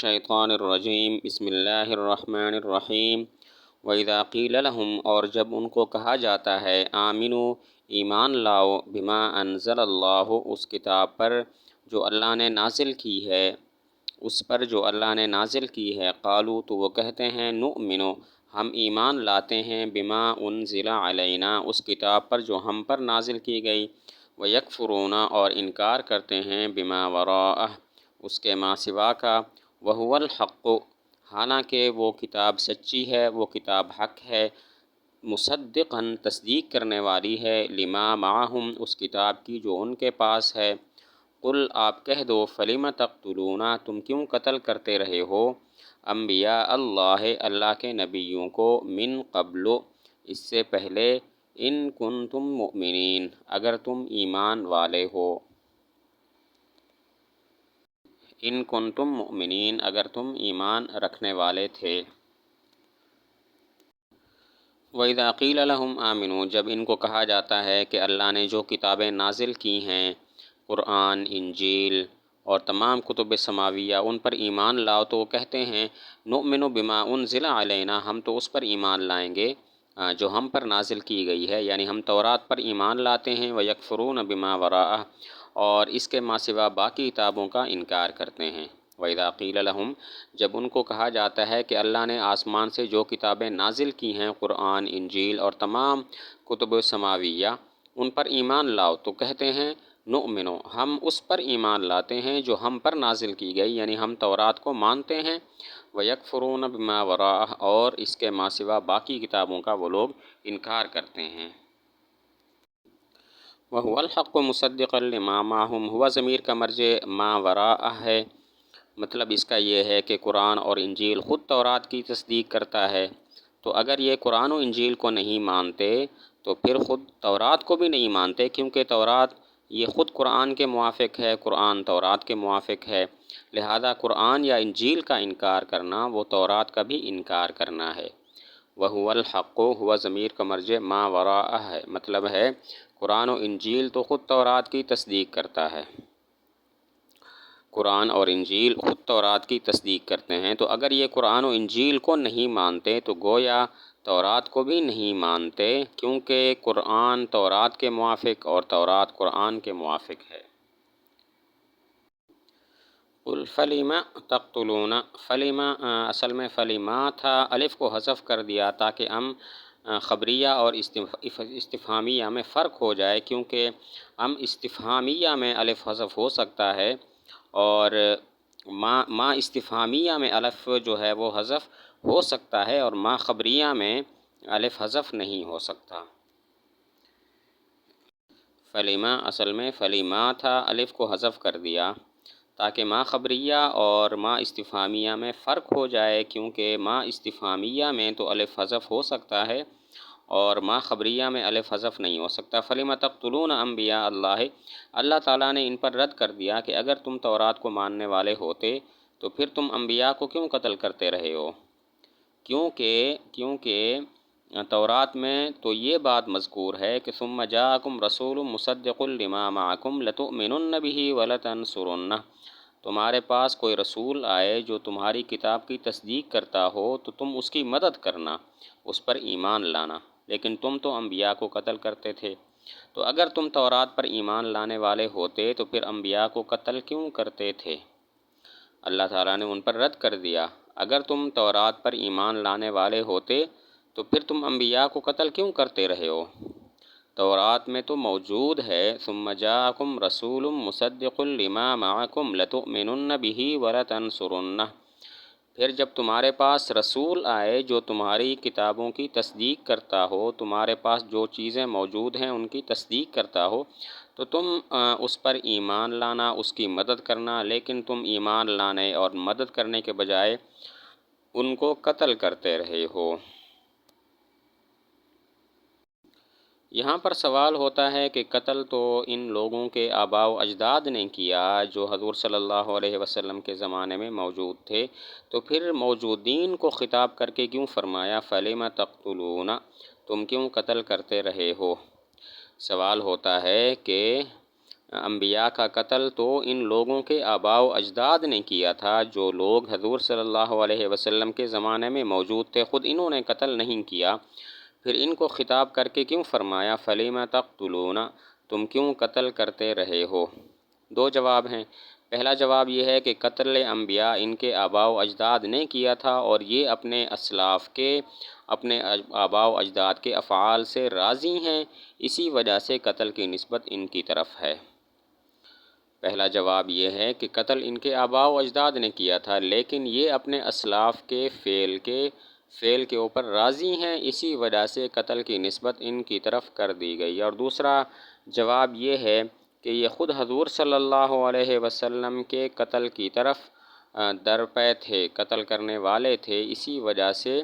الشیطان الرجیم بسم اللہ الرحمن الرحیم وَإِذَا قِيلَ لَهُمْ اور جب ان کو کہا جاتا ہے آمنو ایمان لاؤ بما انزل اللہ اس کتاب پر جو اللہ نے نازل کی ہے قالوا تو وہ کہتے ہیں نؤمنو ہم ایمان لاتے ہیں بما انزل علینا اس کتاب پر جو ہم پر نازل کی گئی ویکفرون اور انکار کرتے ہیں بما وراءہ اس کے ما سوا کا وہو الحق حالانکہ وہ کتاب سچی ہے وہ کتاب حق ہے مصدقاً تصدیق کرنے والی ہے لما معہم اس کتاب کی جو ان کے پاس ہے قل آپ کہہ دو فلم تقتلون تم کیوں قتل کرتے رہے ہو انبیاء اللہ کے نبیوں کو من قبل اس سے پہلے ان کنتم مؤمنین اگر تم ایمان والے ہو ان کنتم مؤمنین اگر تم ایمان رکھنے والے تھے وَإِذَا قِيلَ لَهُمْ آمِنُوا جب ان کو کہا جاتا ہے کہ اللہ نے جو کتابیں نازل کی ہیں قرآن انجیل اور تمام کتب سماویہ ان پر ایمان لاؤ تو وہ کہتے ہیں نؤمن بما انزل علینا ہم تو اس پر ایمان لائیں گے جو ہم پر نازل کی گئی ہے یعنی ہم تورات پر ایمان لاتے ہیں وَيَكْفُرُونَ بِمَا وَرَاءَهُ اور اس کے ما سوا باقی کتابوں کا انکار کرتے ہیں وَإِذَا قِيلَ لَهُمْ جب ان کو کہا جاتا ہے کہ اللہ نے آسمان سے جو کتابیں نازل کی ہیں قرآن انجیل اور تمام کتب سماویہ ان پر ایمان لاؤ تو کہتے ہیں نؤمنو ہم اس پر ایمان لاتے ہیں جو ہم پر نازل کی گئی یعنی ہم تورات کو مانتے ہیں وَيَكْفُرُونَ بِمَا وَرَاءَهُ اور اس کے ما سوا باقی کتابوں کا وہ لوگ انکار کرتے ہیں وَهُوَ الْحَقُّ مُصَدِّقًا لِمَا مَعَهُمْ ہوا ضمیر کا مرجع ما وراء ہے مطلب اس کا یہ ہے کہ قرآن اور انجیل خود تورات کی تصدیق کرتا ہے تو اگر یہ قرآن و انجیل کو نہیں مانتے تو پھر خود تورات کو بھی نہیں مانتے کیونکہ تورات یہ خود قرآن کے موافق ہے قرآن تورات کے موافق ہے لہذا قرآن یا انجیل کا انکار کرنا وہ تورات کا بھی انکار کرنا ہے وَهُوَ الْحَقُّ ہوا ضمیر کا مرجع ما وراء ہے مطلب ہے قرآن و انجیل تو خود تورات کی تصدیق کرتا ہے قرآن اور انجیل خود تورات کی تصدیق کرتے ہیں تو اگر یہ قرآن و انجیل کو نہیں مانتے تو گویا تورات کو بھی نہیں مانتے کیونکہ قرآن تورات کے موافق اور تورات قرآن کے موافق ہے قل فلم تقتلون فلم اصل میں فلما تھا الف کو حذف کر دیا تاکہ خبریہ اور استفہامیہ میں فرق ہو جائے کیونکہ استفہامیہ میں الف حذف ہو سکتا ہے اور ما استفہامیہ میں الف جو ہے وہ حذف ہو سکتا ہے اور ما خبریہ میں الف حذف نہیں ہو سکتا فلیما اصل میں فلیما تھا الف کو حذف کر دیا تاکہ ما خبریہ اور ما استفہامیہ میں فرق ہو جائے کیونکہ ما استفہامیہ میں تو الف حذف ہو سکتا ہے اور ما خبریہ میں الف حذف نہیں ہو سکتا فلم تقتلون انبیاء اللہ تعالیٰ نے ان پر رد کر دیا کہ اگر تم تورات کو ماننے والے ہوتے تو پھر تم انبیاء کو کیوں قتل کرتے رہے ہو کیونکہ تورات میں تو یہ بات مذکور ہے کہ ثم جاءکم رسول مصدق لما معکم لتؤمنن به ولتنصرنہ تمہارے پاس کوئی رسول آئے جو تمہاری کتاب کی تصدیق کرتا ہو تو تم اس کی مدد کرنا اس پر ایمان لانا لیکن تم تو انبیاء کو قتل کرتے تھے تو اگر تم تورات پر ایمان لانے والے ہوتے تو پھر انبیاء کو قتل کیوں کرتے تھے اللہ تعالیٰ نے ان پر رد کر دیا اگر تم تورات پر ایمان لانے والے ہوتے تو پھر تم انبیاء کو قتل کیوں کرتے رہے ہو تورات میں تو موجود ہے ثم جاءکم رسول مصدق لما معکم لتؤمنن به ولتنصرنہ پھر جب تمہارے پاس رسول آئے جو تمہاری کتابوں کی تصدیق کرتا ہو تمہارے پاس جو چیزیں موجود ہیں ان کی تصدیق کرتا ہو تو تم اس پر ایمان لانا اس کی مدد کرنا لیکن تم ایمان لانے اور مدد کرنے کے بجائے ان کو قتل کرتے رہے ہو یہاں پر سوال ہوتا ہے کہ قتل تو ان لوگوں کے آباء و اجداد نے کیا جو حضور صلی اللہ علیہ وسلم کے زمانے میں موجود تھے تو پھر موجودین کو خطاب کر کے کیوں فرمایا فلم تقتلون تم کیوں قتل کرتے رہے ہو سوال ہوتا ہے کہ انبیاء کا قتل تو ان لوگوں کے آباء و اجداد نے کیا تھا، جو لوگ حضور صلی اللہ علیہ وسلم کے زمانے میں موجود تھے، خود انہوں نے قتل نہیں کیا۔ پھر ان کو خطاب کر کے کیوں فرمایا فَلِمَ تَقْتُلُونَ، تم کیوں قتل کرتے رہے ہو؟ دو جواب ہیں۔ پہلا جواب یہ ہے کہ قتل انبیاء ان کے آباء و اجداد نے کیا تھا، اور یہ اپنے اسلاف کے، اپنے آباء و اجداد کے افعال سے راضی ہیں، اسی وجہ سے قتل کی نسبت ان کی طرف ہے۔ پہلا جواب یہ ہے کہ قتل ان کے آباء و اجداد نے کیا تھا، لیکن یہ اپنے اسلاف کے فعل کے اوپر راضی ہیں، اسی وجہ سے قتل کی نسبت ان کی طرف کر دی گئی۔ اور دوسرا جواب یہ ہے کہ یہ خود حضور صلی اللہ علیہ وسلم کے قتل کی طرف درپے تھے، قتل کرنے والے تھے، اسی وجہ سے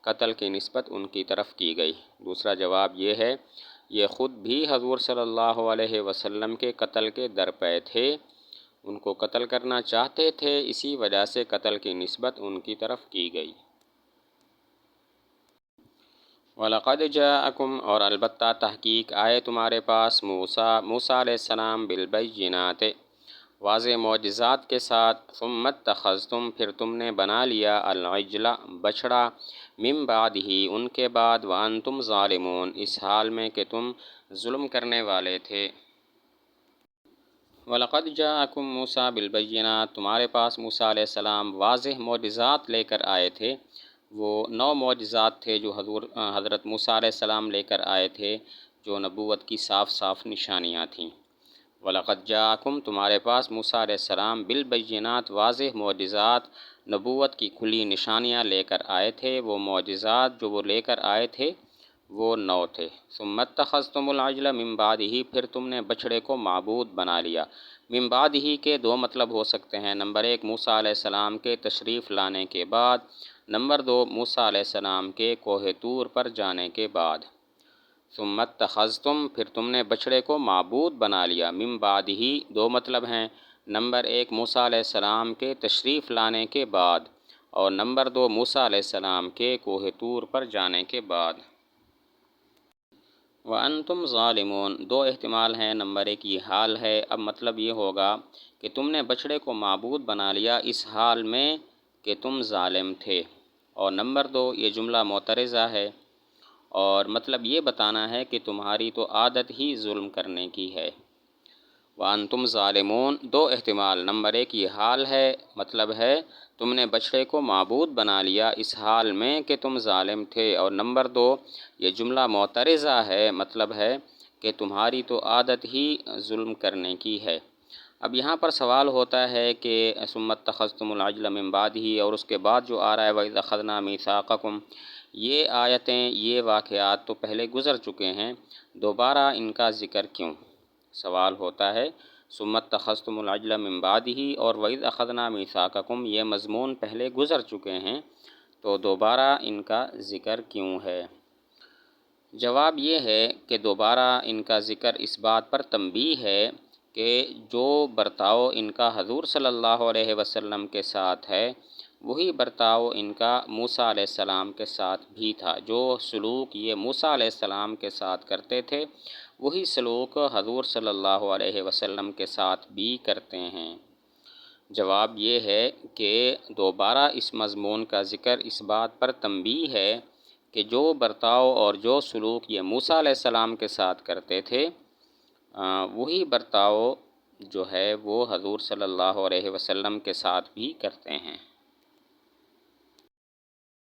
قتل کی نسبت ان کی طرف کی گئی۔ دوسرا جواب یہ ہے، یہ خود بھی حضور صلی اللہ علیہ وسلم کے قتل کے درپے تھے، ان کو قتل کرنا چاہتے تھے، اسی وجہ سے قتل کی نسبت ان کی طرف کی گئی۔ وَلَقَدْ جَاءَكُمْ، اور البتہ تحقیق آئے تمہارے پاس موسیٰ علیہ السلام بالبینات، واضح معجزات کے ساتھ، ثم اتخذتم، پھر تم نے بنا لیا، العجل، بچھڑا، من بعدہ، ان کے بعد، وانتم ظالمون، اس حال میں کہ تم ظلم کرنے والے تھے۔ وَلَقَدْ جَاءَكُمْ مُوسَىٰ بِالْبَيِّنَاتِ، تمہارے پاس موسیٰ علیہ السلام واضح معجزات لے کر آئے تھے۔ وہ 9 معجزات تھے جو حضرت موسیٰ علیہ السلام لے کر آئے تھے، جو نبوت کی صاف صاف نشانیاں تھیں۔ وَلَقَدْ جَاءَكُمْ، تمہارے پاس موسیٰ علیہ السلام بالبینات، واضح معجزات، نبوت کی کھلی نشانیاں لے کر آئے تھے۔ وہ معجزات جو وہ لے کر آئے تھے وہ 9 تھے۔ ثم اتخذتم العجل من بعدہ، پھر تم نے بچھڑے کو معبود بنا لیا۔ من بعدہ کے 2 مطلب ہو سکتے ہیں۔ نمبر 1 موسیٰ علیہ السلام کے تشریف لانے کے بعد، نمبر 2 موسیٰ علیہ السلام کے کوہ طور پر جانے کے بعد۔ ثم اتخذتم، پھر تم نے بچھڑے کو معبود بنا لیا۔ من بعدہ 2 مطلب ہیں۔ نمبر 1 موسیٰ علیہ السلام کے تشریف لانے کے بعد، اور نمبر 2 موسیٰ علیہ السلام کے کوہ طور پر جانے کے بعد۔ وَأَنْتُمْ ظَالِمُونَ، 2 احتمال ہیں۔ نمبر 1 یہ حال ہے، اب مطلب یہ ہوگا کہ تم نے بچھڑے کو معبود بنا لیا اس حال میں کہ تم ظالم تھے، اور نمبر 2 یہ جملہ معترضہ ہے، اور مطلب یہ بتانا ہے کہ تمہاری تو عادت ہی ظلم کرنے کی ہے۔ وَأَنْتُمْ ظَالِمُونَ، 2 احتمال۔ نمبر 1 یہ حال ہے، مطلب ہے تم نے بچھڑے کو معبود بنا لیا اس حال میں کہ تم ظالم تھے، اور نمبر 2 یہ جملہ معترضہ ہے، مطلب ہے کہ تمہاری تو عادت ہی ظلم کرنے کی ہے۔ اب یہاں پر سوال ہوتا ہے کہ ثم اتخذتم العجل من بعدہ، اور اس کے بعد جو آ رہا ہے وَإِذْ أَخَذْنَا مِيثَاقَكُمْ، یہ آیتیں، یہ واقعات تو پہلے گزر چکے ہیں، دوبارہ ان کا ذکر کیوں؟ سوال ہوتا ہے ثم اتخذتم العجل من بعدہ اور وَإِذْ أَخَذْنَا مِيثَاقَكُمْ، یہ مضمون پہلے گزر چکے ہیں، تو دوبارہ ان کا ذکر کیوں ہے؟ جواب یہ ہے کہ دوبارہ ان کا ذکر اس بات پر تنبیہ ہے کہ جو برتاؤ ان کا حضور صلی اللہ علیہ وسلم کے ساتھ ہے، وہی برتاؤ ان کا موسیٰ علیہ السلام کے ساتھ بھی تھا۔ جو سلوک یہ موسیٰ علیہ السلام کے ساتھ کرتے تھے، وہی سلوک حضور صلی اللہ علیہ وسلم کے ساتھ بھی کرتے ہیں۔ جواب یہ ہے کہ دوبارہ اس مضمون کا ذکر اس بات پر تنبیہ ہے کہ جو برتاؤ اور جو سلوک یہ موسیٰ علیہ السلام کے ساتھ کرتے تھے، وہی برتاؤ جو ہے وہ حضور صلی اللہ علیہ وسلم کے ساتھ بھی کرتے ہیں۔